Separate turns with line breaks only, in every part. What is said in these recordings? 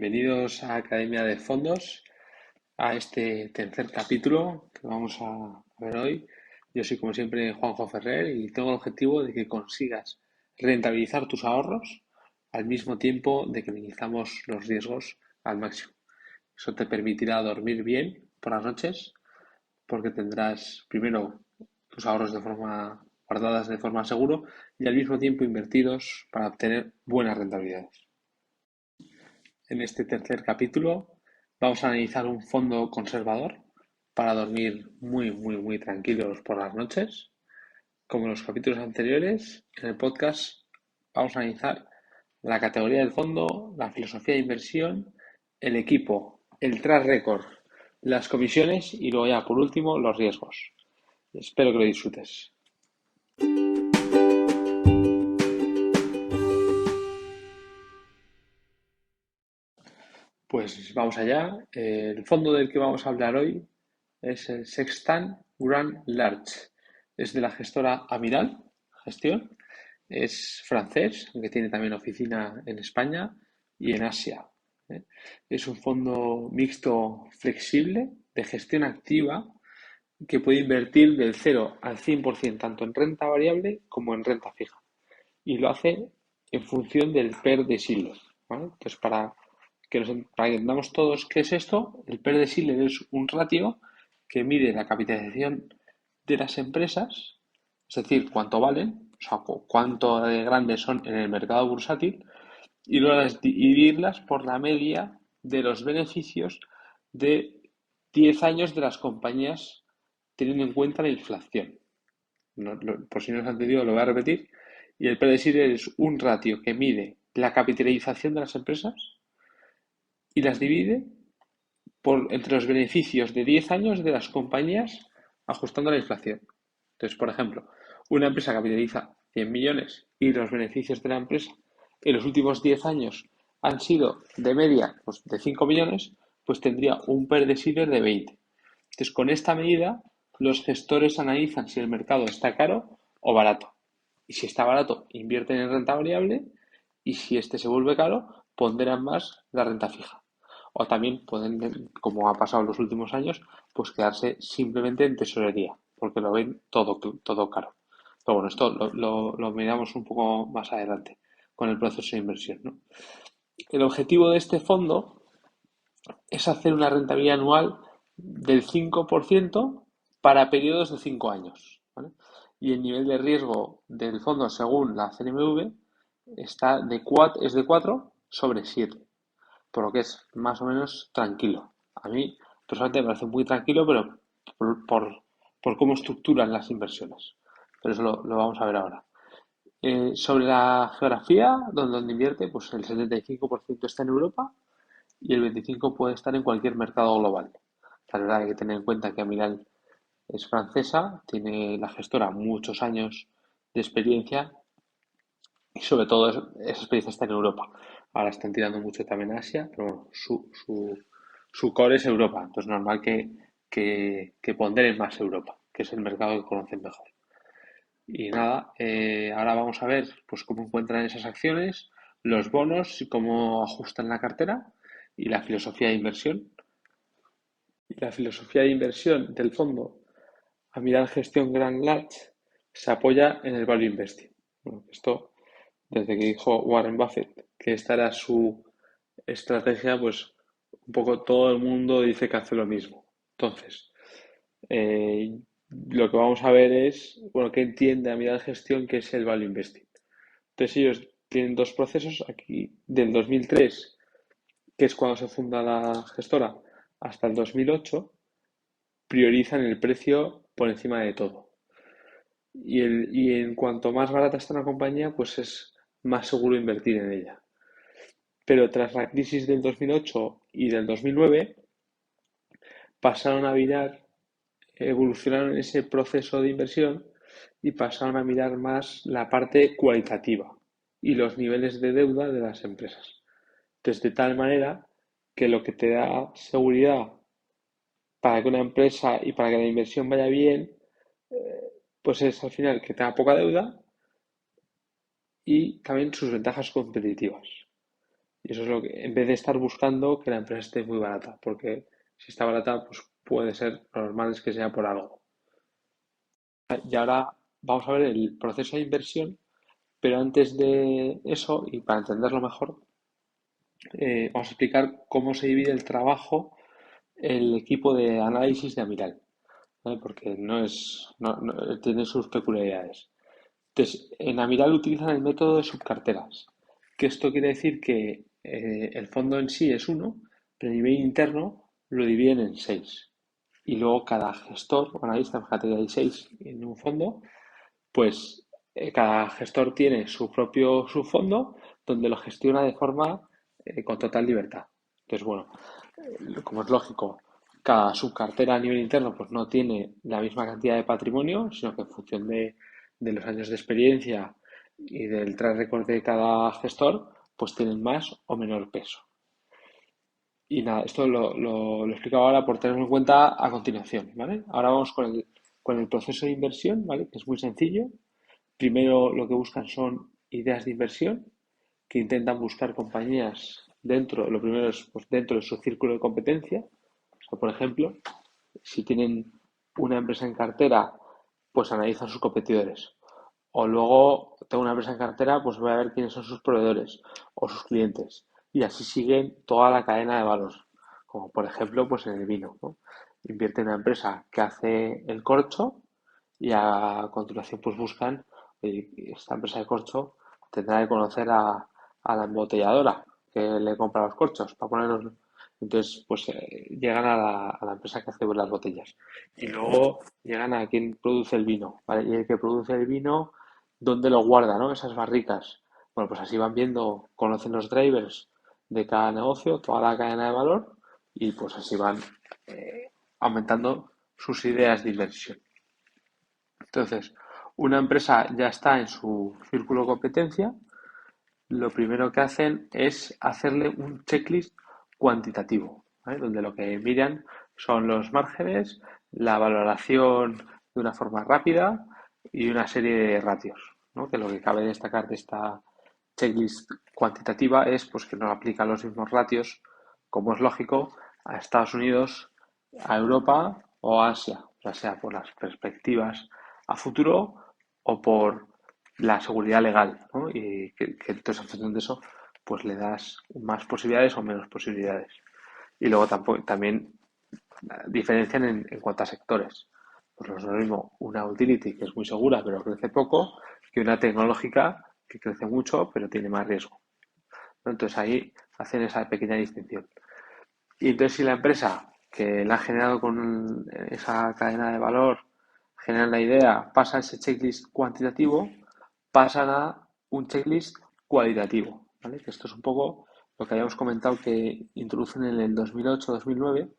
Bienvenidos a Academia de Fondos, a este tercer capítulo que vamos a ver hoy. Yo soy, como siempre, Juanjo Ferrer y tengo el objetivo de que consigas rentabilizar tus ahorros al mismo tiempo de que minimizamos los riesgos al máximo. Eso te permitirá dormir bien por las noches porque tendrás primero tus ahorros de forma guardadas de forma segura y al mismo tiempo invertidos para obtener buenas rentabilidades. En este tercer capítulo vamos a analizar un fondo conservador para dormir muy tranquilos por las noches. Como en los capítulos anteriores, en el podcast vamos a analizar la categoría del fondo, la filosofía de inversión, el equipo, el track record, las comisiones y luego ya por último los riesgos. Espero que lo disfrutes. Pues vamos allá. El fondo del que vamos a hablar hoy es el Sextant Grand Large. Es de la gestora Amiral Gestión. Es francés, aunque tiene también oficina en España y en Asia. ¿eh? Es un fondo mixto flexible de gestión activa que puede invertir del 0 al 100% tanto en renta variable como en renta fija. Y lo hace en función del PER de Shiller. ¿vale? Entonces, para que entendamos todos qué es esto, el PER de Shiller es un ratio que mide la capitalización de las empresas, es decir, cuánto valen, o sea, cuánto de grandes son en el mercado bursátil, y luego dividirlas por la media de los beneficios de 10 años de las compañías teniendo en cuenta la inflación. Por si no os han entendido, lo voy a repetir. Y el P/E es un ratio que mide la capitalización de las empresas y las divide entre los beneficios de 10 años de las compañías ajustando a la inflación. Entonces, por ejemplo, una empresa capitaliza 100 millones y los beneficios de la empresa en los últimos 10 años han sido de media pues, de 5 millones, pues tendría un PER de 20. Entonces, con esta medida, los gestores analizan si el mercado está caro o barato. Y si está barato, invierten en renta variable y si este se vuelve caro, ponderan más la renta fija. O también pueden, como ha pasado en los últimos años, pues quedarse simplemente en tesorería, porque lo ven todo caro. Pero bueno, esto lo miramos un poco más adelante con el proceso de inversión, ¿no? El objetivo de este fondo es hacer una rentabilidad anual del 5% para periodos de 5 años. ¿vale? Y el nivel de riesgo del fondo, según la CNMV, es de 4 sobre 7, por lo que es más o menos tranquilo. A mí, personalmente, me parece muy tranquilo, pero por cómo estructuran las inversiones. Pero eso lo vamos a ver ahora. Sobre la geografía, donde invierte, pues el 75% está en Europa y el 25% puede estar en cualquier mercado global. La verdad hay que tener en cuenta que Amiral es francesa, tiene la gestora muchos años de experiencia y sobre todo esa experiencia está en Europa. Ahora están tirando mucho también a Asia, pero bueno, su core es Europa, entonces es normal que ponderen más Europa, que es el mercado que conocen mejor. Y nada, ahora vamos a ver pues cómo encuentran esas acciones, los bonos y cómo ajustan la cartera y la filosofía de inversión. Y la filosofía de inversión del fondo Amiral Gestión Grand Large se apoya en el value investing. Bueno, esto, desde que dijo Warren Buffett que esta era su estrategia, pues un poco todo el mundo dice que hace lo mismo. Entonces, lo que vamos a ver es, bueno, qué entiende Amiral Gestión que es el value investing. Entonces ellos tienen dos procesos aquí del 2003, que es cuando se funda la gestora, hasta el 2008, priorizan el precio por encima de todo. Y en cuanto más barata está una compañía, pues es más seguro invertir en ella. Pero tras la crisis del 2008 y del 2009, pasaron a mirar, evolucionaron ese proceso de inversión y pasaron a mirar más la parte cualitativa y los niveles de deuda de las empresas. Entonces, de tal manera que lo que te da seguridad para que una empresa y para que la inversión vaya bien, pues es al final que tenga poca deuda y también sus ventajas competitivas. Y eso es lo que, en vez de estar buscando que la empresa esté muy barata, porque si está barata, pues puede ser normal es que sea por algo. Y ahora vamos a ver el proceso de inversión, pero antes de eso, y para entenderlo mejor, vamos a explicar cómo se divide el trabajo el equipo de análisis de Amiral, ¿vale? Porque tiene sus peculiaridades. Entonces, en Amiral utilizan el método de subcarteras, que esto quiere decir que el fondo en sí es uno, pero a nivel interno lo dividen en seis. Y luego cada gestor o analista, fíjate que hay seis en un fondo, pues cada gestor tiene su propio subfondo donde lo gestiona de forma con total libertad. Entonces, bueno, como es lógico, cada subcartera a nivel interno pues no tiene la misma cantidad de patrimonio, sino que en función de los años de experiencia y del track record de cada gestor, pues tienen más o menor peso. Y nada, esto lo explico ahora por tenerlo en cuenta a continuación, ¿vale? Ahora vamos con el proceso de inversión, ¿vale? Que es muy sencillo. Primero lo que buscan son ideas de inversión, que intentan buscar compañías dentro, lo primero es pues, dentro de su círculo de competencia. O sea, por ejemplo, si tienen una empresa en cartera, pues analizan sus competidores. O luego tengo una empresa en cartera, pues voy a ver quiénes son sus proveedores o sus clientes. Y así siguen toda la cadena de valor. Como por ejemplo, pues en el vino, ¿no? Invierte en una empresa que hace el corcho y a continuación pues buscan, oye, esta empresa de corcho tendrá que conocer a la embotelladora que le compra los corchos para ponerlos. Entonces, pues llegan a la empresa que hace las botellas. Y luego llegan a quien produce el vino, ¿vale? Y el que produce el vino, ¿dónde lo guarda, no? Esas barricas. Bueno, pues así van viendo, conocen los drivers de cada negocio, toda la cadena de valor, y pues así van aumentando sus ideas de inversión. Entonces, una empresa ya está en su círculo de competencia, lo primero que hacen es hacerle un checklist cuantitativo, ¿vale? Donde lo que miran son los márgenes, la valoración de una forma rápida y una serie de ratios, ¿no? Que lo que cabe destacar de esta checklist cuantitativa es pues, que no aplica los mismos ratios, como es lógico, a Estados Unidos, a Europa o a Asia, ya sea por las perspectivas a futuro o por la seguridad legal, ¿no? Y que entonces en función de eso, pues le das más posibilidades o menos posibilidades. Y luego también diferencian en cuanto a sectores. Pues no es lo mismo una utility que es muy segura pero crece poco que una tecnológica que crece mucho pero tiene más riesgo, ¿no? Entonces ahí hacen esa pequeña distinción. Y entonces si la empresa que la ha generado con esa cadena de valor, genera la idea, pasa ese checklist cuantitativo, pasan a un checklist cualitativo, ¿vale? Que esto es un poco lo que habíamos comentado que introducen en el 2008-2009,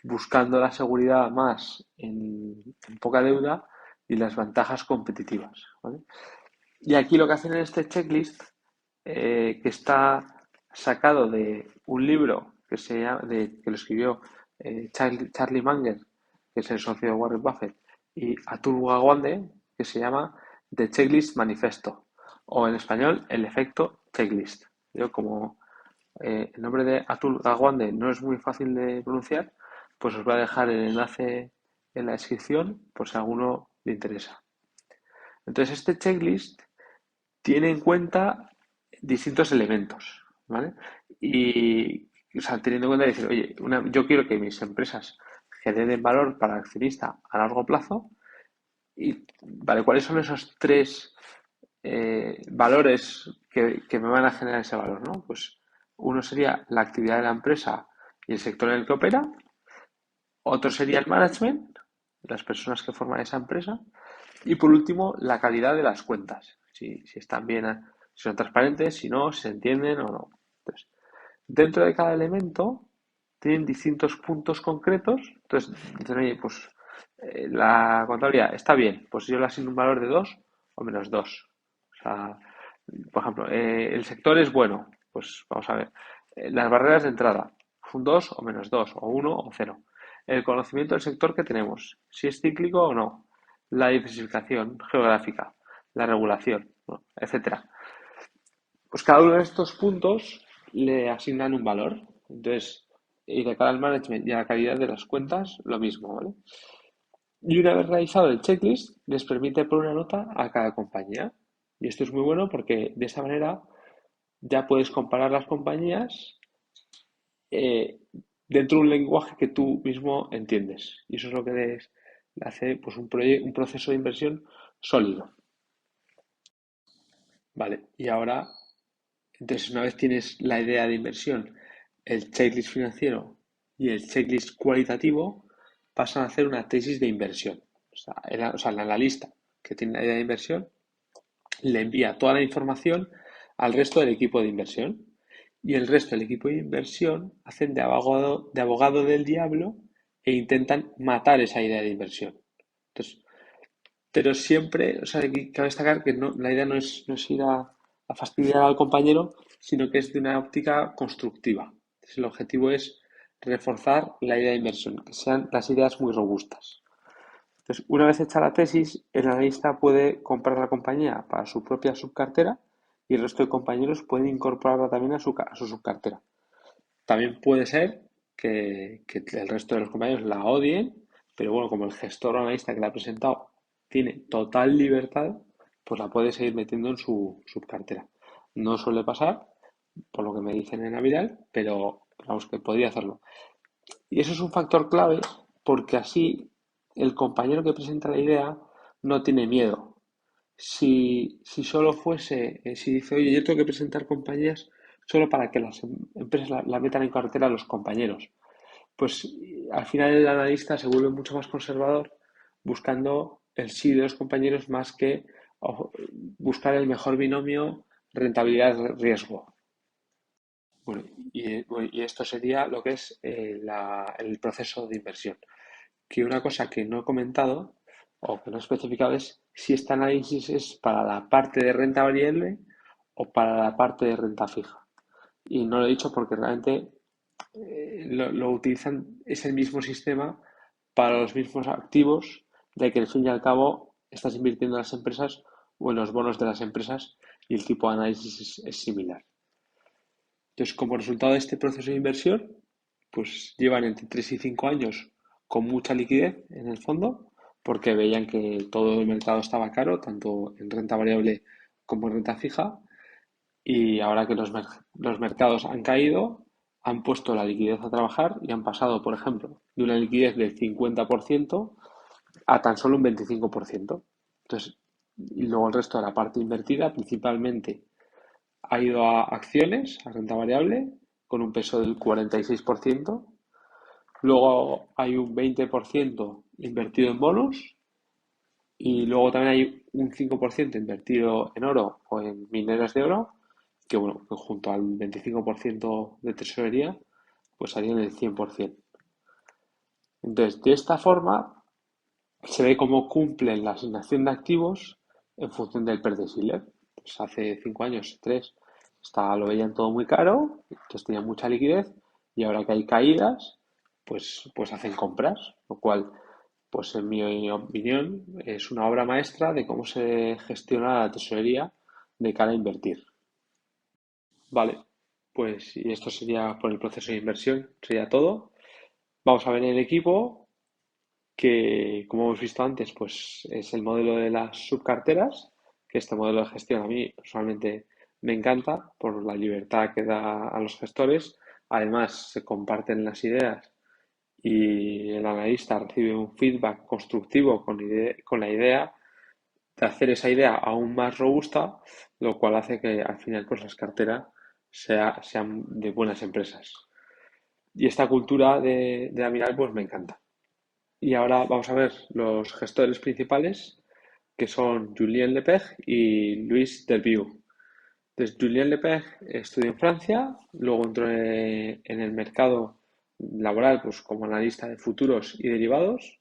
buscando la seguridad más en poca deuda y las ventajas competitivas, ¿vale? Y aquí lo que hacen en este checklist, que está sacado de un libro que lo escribió Charlie Munger, que es el socio de Warren Buffett, y Atul Gawande, que se llama The Checklist Manifesto, o en español, el efecto checklist. Yo como el nombre de Atul Gawande no es muy fácil de pronunciar, pues os voy a dejar el enlace en la descripción por si a alguno le interesa. Entonces, este checklist tiene en cuenta distintos elementos, ¿vale? Y, o sea, teniendo en cuenta decir, oye, yo quiero que mis empresas generen valor para el accionista a largo plazo y, vale, ¿cuáles son esos tres valores que me van a generar ese valor, ¿no? Pues uno sería la actividad de la empresa y el sector en el que opera, otro sería el management, las personas que forman esa empresa, y por último, la calidad de las cuentas, si están bien, si son transparentes, si no, si se entienden o no. Entonces, dentro de cada elemento tienen distintos puntos concretos. Entonces, dicen, oye, pues la contabilidad está bien, pues yo le asigno un valor de 2 o menos 2. O sea, por ejemplo, el sector es bueno, pues vamos a ver. Las barreras de entrada, un 2 o menos 2 o uno o cero. El conocimiento del sector que tenemos, si es cíclico o no, la diversificación geográfica, la regulación, ¿no? Etcétera. Pues cada uno de estos puntos le asignan un valor. Entonces, y de cara al management y a la calidad de las cuentas, lo mismo, ¿vale? Y una vez realizado el checklist, les permite poner una nota a cada compañía. Y esto es muy bueno porque de esta manera ya puedes comparar las compañías eh, dentro de un lenguaje que tú mismo entiendes. Y eso es lo que hace pues, un proceso de inversión sólido. Vale, y ahora, entonces una vez tienes la idea de inversión, el checklist financiero y el checklist cualitativo, pasan a hacer una tesis de inversión. O sea, el analista que tiene la idea de inversión le envía toda la información al resto del equipo de inversión. Y el resto del equipo de inversión hacen de abogado del diablo e intentan matar esa idea de inversión. Entonces, pero siempre, o sea, aquí cabe destacar que la idea no es ir a fastidiar al compañero, sino que es de una óptica constructiva. Entonces, el objetivo es reforzar la idea de inversión, que sean las ideas muy robustas. Entonces, una vez hecha la tesis, el analista puede comprar la compañía para su propia subcartera y el resto de compañeros pueden incorporarla también a su subcartera. También puede ser que el resto de los compañeros la odien, pero bueno, como el gestor o analista que la ha presentado tiene total libertad, pues la puede seguir metiendo en su subcartera. No suele pasar, por lo que me dicen en Aviral, pero vamos que podría hacerlo. Y eso es un factor clave porque así el compañero que presenta la idea no tiene miedo. Si solo fuese, si dice, oye, yo tengo que presentar compañías solo para que las empresas la metan en cartera a los compañeros, pues al final el analista se vuelve mucho más conservador buscando el sí de los compañeros más que buscar el mejor binomio rentabilidad-riesgo. Bueno, y esto sería lo que es el proceso de inversión. Que una cosa que no he comentado o que no he especificado es si este análisis es para la parte de renta variable o para la parte de renta fija. Y no lo he dicho porque realmente lo utilizan, es el mismo sistema para los mismos activos, ya que al fin y al cabo estás invirtiendo en las empresas o en los bonos de las empresas y el tipo de análisis es similar. Entonces, como resultado de este proceso de inversión, pues llevan entre 3 y 5 años con mucha liquidez en el fondo, porque veían que todo el mercado estaba caro, tanto en renta variable como en renta fija, y ahora que los mercados han caído, han puesto la liquidez a trabajar y han pasado, por ejemplo, de una liquidez del 50% a tan solo un 25%. Entonces, y luego el resto de la parte invertida, principalmente ha ido a acciones, a renta variable, con un peso del 46%. Luego hay un 20% invertido en bonos y luego también hay un 5% invertido en oro o en mineras de oro, que bueno, que junto al 25% de tesorería, pues harían el 100%. Entonces, de esta forma, se ve cómo cumplen la asignación de activos en función del PER de Schiller. Pues hace 5 años, 3, lo veían todo muy caro, entonces tenían mucha liquidez y ahora que hay caídas, pues hacen compras, lo cual, pues en mi opinión, es una obra maestra de cómo se gestiona la tesorería de cara a invertir. Vale, pues y esto sería por el proceso de inversión, sería todo. Vamos a ver el equipo que, como hemos visto antes, pues es el modelo de las subcarteras, que este modelo de gestión a mí personalmente me encanta por la libertad que da a los gestores. Además, se comparten las ideas y el analista recibe un feedback constructivo con la idea de hacer esa idea aún más robusta, lo cual hace que al final pues, las carteras sean de buenas empresas. Y esta cultura de Amiral pues me encanta. Y ahora vamos a ver los gestores principales, que son Julien Lepage y Luis Delvieux. Entonces, Julien Lepage estudió en Francia, luego entró en el mercado laboral pues, como analista de futuros y derivados.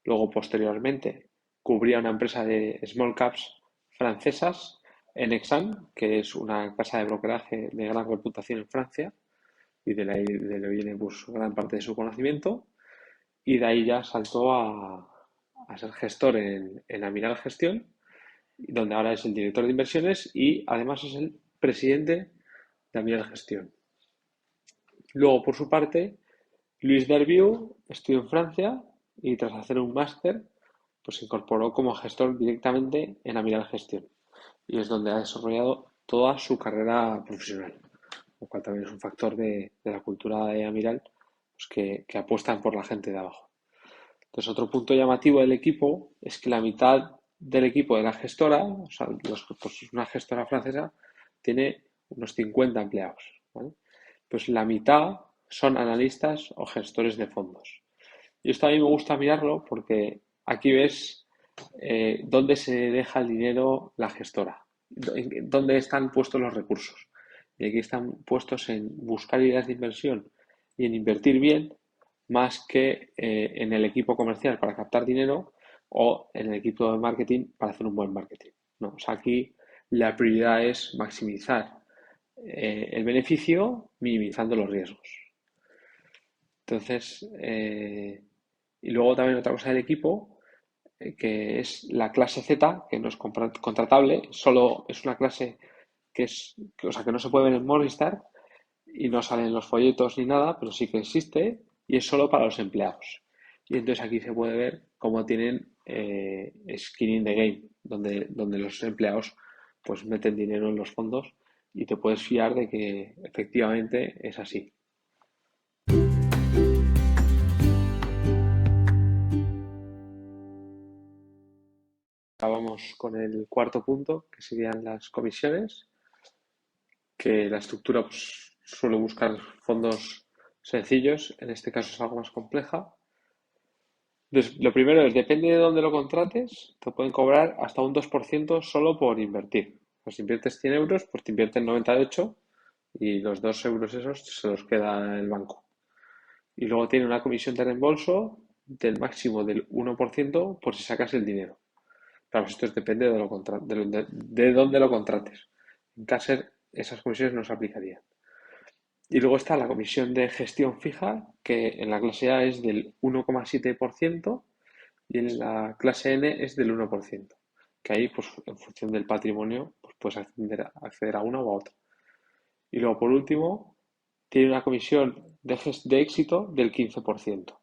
Luego, posteriormente, cubría una empresa de small caps francesas en Exane, que es una casa de brokeraje de gran reputación en Francia, y de ahí viene pues, gran parte de su conocimiento y de ahí ya saltó a ser gestor en Amiral Gestión, donde ahora es el director de inversiones y además es el presidente de Amiral Gestión. Luego, por su parte, Luis Derbiu estudió en Francia y tras hacer un máster, pues se incorporó como gestor directamente en Amiral Gestión y es donde ha desarrollado toda su carrera profesional, lo cual también es un factor de la cultura de Amiral, pues que apuestan por la gente de abajo. Entonces, otro punto llamativo del equipo es que la mitad del equipo de la gestora, o sea, pues una gestora francesa, tiene unos 50 empleados, ¿vale? Pues la mitad son analistas o gestores de fondos. Y esto a mí me gusta mirarlo porque aquí ves dónde se deja el dinero la gestora, dónde están puestos los recursos. Y aquí están puestos en buscar ideas de inversión y en invertir bien, más que en el equipo comercial para captar dinero o en el equipo de marketing para hacer un buen marketing. No, o sea, aquí la prioridad es maximizar el beneficio minimizando los riesgos. Entonces, y luego también otra cosa del equipo, que es la clase Z, que no es contratable, solo es una clase o sea, que no se puede ver en Morningstar y no salen los folletos ni nada, pero sí que existe y es solo para los empleados. Y entonces aquí se puede ver cómo tienen skin in the game, donde los empleados pues meten dinero en los fondos y te puedes fiar de que efectivamente es así. Acabamos con el cuarto punto, que serían las comisiones, que la estructura pues, suele buscar fondos sencillos, en este caso es algo más compleja. Lo primero es, depende de dónde lo contrates, te pueden cobrar hasta un 2% solo por invertir. Pues si inviertes 100 euros, pues te invierten 98 y los 2 euros esos se los queda el banco. Y luego tiene una comisión de reembolso del máximo del 1% por si sacas el dinero. Claro, pues esto depende de dónde lo contrates. En Caser esas comisiones no se aplicarían. Y luego está la comisión de gestión fija, que en la clase A es del 1,7% y en la clase N es del 1%. Que ahí, pues en función del patrimonio, pues puedes acceder a una o a otra. Y luego, por último, tiene una comisión de éxito del 15%.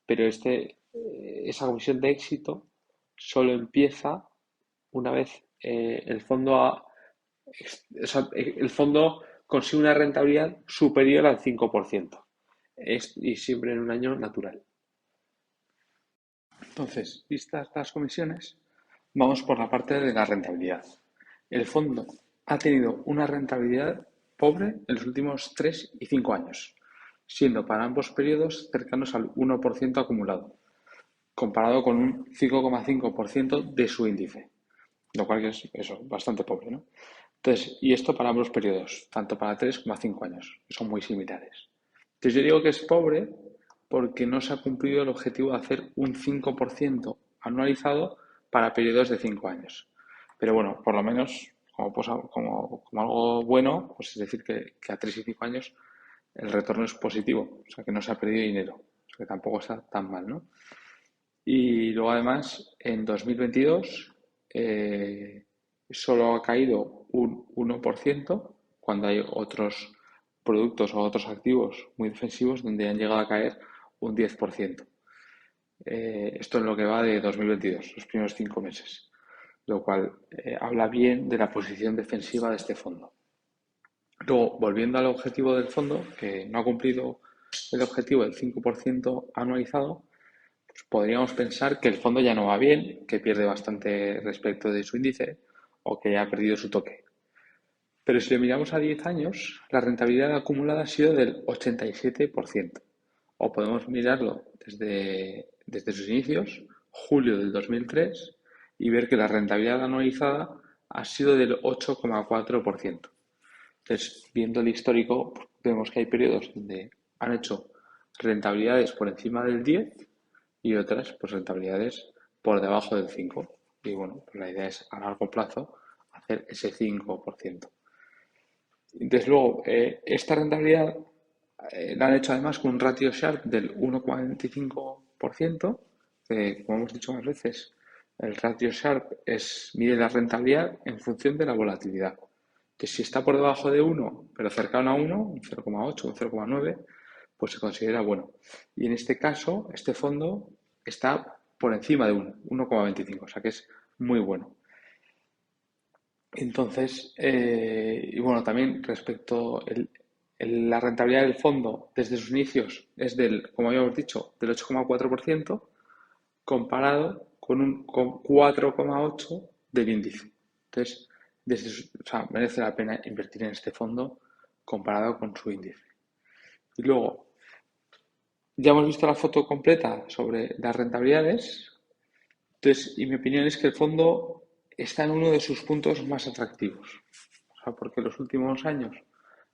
Pero esa comisión de éxito solo empieza una vez el fondo consigue una rentabilidad superior al 5%. Y siempre en un año natural. Entonces, vistas las comisiones, vamos por la parte de la rentabilidad. El fondo ha tenido una rentabilidad pobre en los últimos 3 y 5 años, siendo para ambos periodos cercanos al 1% acumulado, comparado con un 5,5% de su índice, lo cual es eso, bastante pobre, ¿no? Entonces, y esto para ambos periodos, tanto para 3 como 5 años, que son muy similares. Entonces yo digo que es pobre porque no se ha cumplido el objetivo de hacer un 5% anualizado para periodos de 5 años. Pero bueno, por lo menos como algo bueno, pues es decir que a 3 y 5 años el retorno es positivo, o sea que no se ha perdido dinero, o sea que tampoco está tan mal, ¿no? Y luego además en 2022 solo ha caído un 1% cuando hay otros productos o otros activos muy defensivos donde han llegado a caer un 10%. Esto es lo que va de 2022, los primeros 5 meses, lo cual habla bien de la posición defensiva de este fondo. Luego, volviendo al objetivo del fondo, que no ha cumplido el objetivo del 5% anualizado, pues podríamos pensar que el fondo ya no va bien, que pierde bastante respecto de su índice o que ya ha perdido su toque. Pero si lo miramos a 10 años, la rentabilidad acumulada ha sido del 87%. O podemos mirarlo desde sus inicios, julio del 2003, y ver que la rentabilidad anualizada ha sido del 8,4%. Entonces, viendo el histórico, pues vemos que hay periodos donde han hecho rentabilidades por encima del 10 y otras pues rentabilidades por debajo del 5. Y bueno, pues la idea es a largo plazo hacer ese 5%. Entonces luego, esta rentabilidad la han hecho además con un ratio Sharpe del 1,25%, que como hemos dicho más veces, el ratio Sharpe mide la rentabilidad en función de la volatilidad. Que si está por debajo de 1, pero cercano a 1, un 0,8, un 0,9, pues se considera bueno. Y en este caso, este fondo está por encima de 1,25, o sea que es muy bueno. Entonces, y bueno, también respecto la rentabilidad del fondo desde sus inicios es como habíamos dicho, del 8,4% comparado con un 4,8% del índice. Entonces, o sea, merece la pena invertir en este fondo comparado con su índice. Y luego, ya hemos visto la foto completa sobre las rentabilidades. Entonces, y mi opinión es que el fondo está en uno de sus puntos más atractivos. O sea, porque los últimos años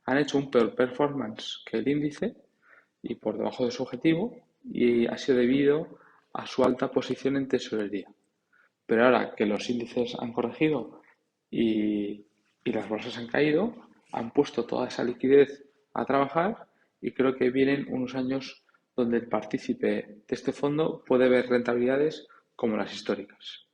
han hecho un peor performance que el índice y por debajo de su objetivo, y ha sido debido a su alta posición en tesorería. Pero ahora que los índices han corregido y las bolsas han caído, han puesto toda esa liquidez a trabajar y creo que vienen unos años donde el partícipe de este fondo puede ver rentabilidades como las históricas.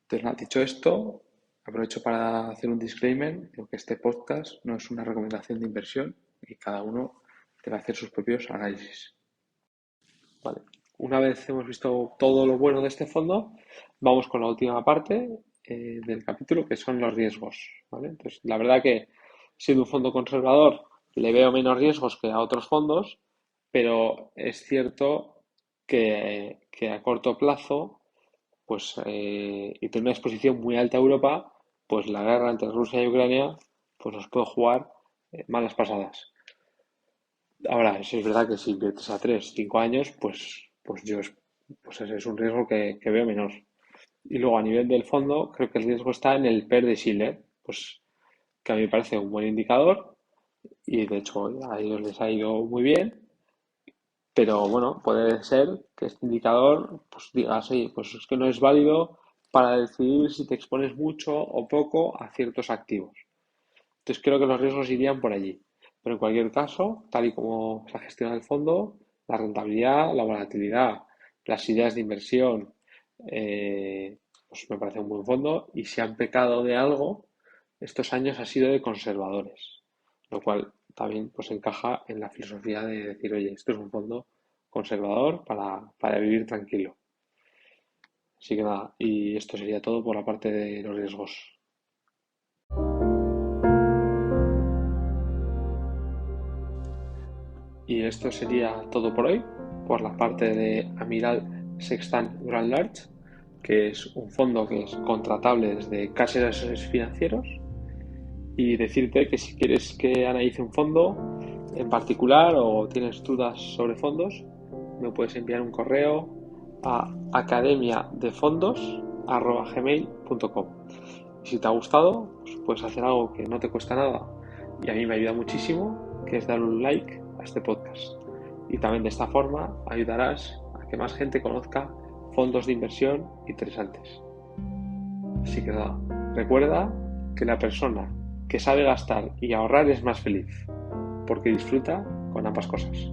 Entonces, dicho esto, aprovecho para hacer un disclaimer, de que este podcast no es una recomendación de inversión y cada uno debe hacer sus propios análisis. Vale. Una vez hemos visto todo lo bueno de este fondo, vamos con la última parte del capítulo, que son los riesgos. ¿Vale? Entonces, la verdad que siendo un fondo conservador, le veo menos riesgos que a otros fondos, pero es cierto que a corto plazo, pues, y tener una exposición muy alta a Europa, pues la guerra entre Rusia y Ucrania, pues nos puede jugar malas pasadas. Ahora, sí es verdad que si inviertes a 3 5 años, pues ese es un riesgo que veo menor. Y luego a nivel del fondo, creo que el riesgo está en el PER de Schiller, pues que a mí me parece un buen indicador y de hecho a ellos les ha ido muy bien, pero bueno, puede ser que este indicador pues digas, oye, pues es que no es válido para decidir si te expones mucho o poco a ciertos activos. Entonces creo que los riesgos irían por allí. Pero en cualquier caso, tal y como se gestiona el fondo, la rentabilidad, la volatilidad, las ideas de inversión, pues me parece un buen fondo. Y si han pecado de algo, estos años ha sido de conservadores. Lo cual también pues encaja en la filosofía de decir, oye, esto es un fondo conservador para vivir tranquilo. Así que nada, y esto sería todo por la parte de los riesgos. Y esto sería todo por hoy, por la parte de Amiral Sextant Grand Large, que es un fondo que es contratable desde casi asesores financieros. Y decirte que si quieres que analice un fondo en particular o tienes dudas sobre fondos, me puedes enviar un correo a academiadefondos@gmail.com. Y si te ha gustado, pues puedes hacer algo que no te cuesta nada y a mí me ayuda muchísimo, que es dar un like a este podcast. Y también de esta forma ayudarás a que más gente conozca fondos de inversión interesantes. Así que nada, recuerda que la persona que sabe gastar y ahorrar es más feliz, porque disfruta con ambas cosas.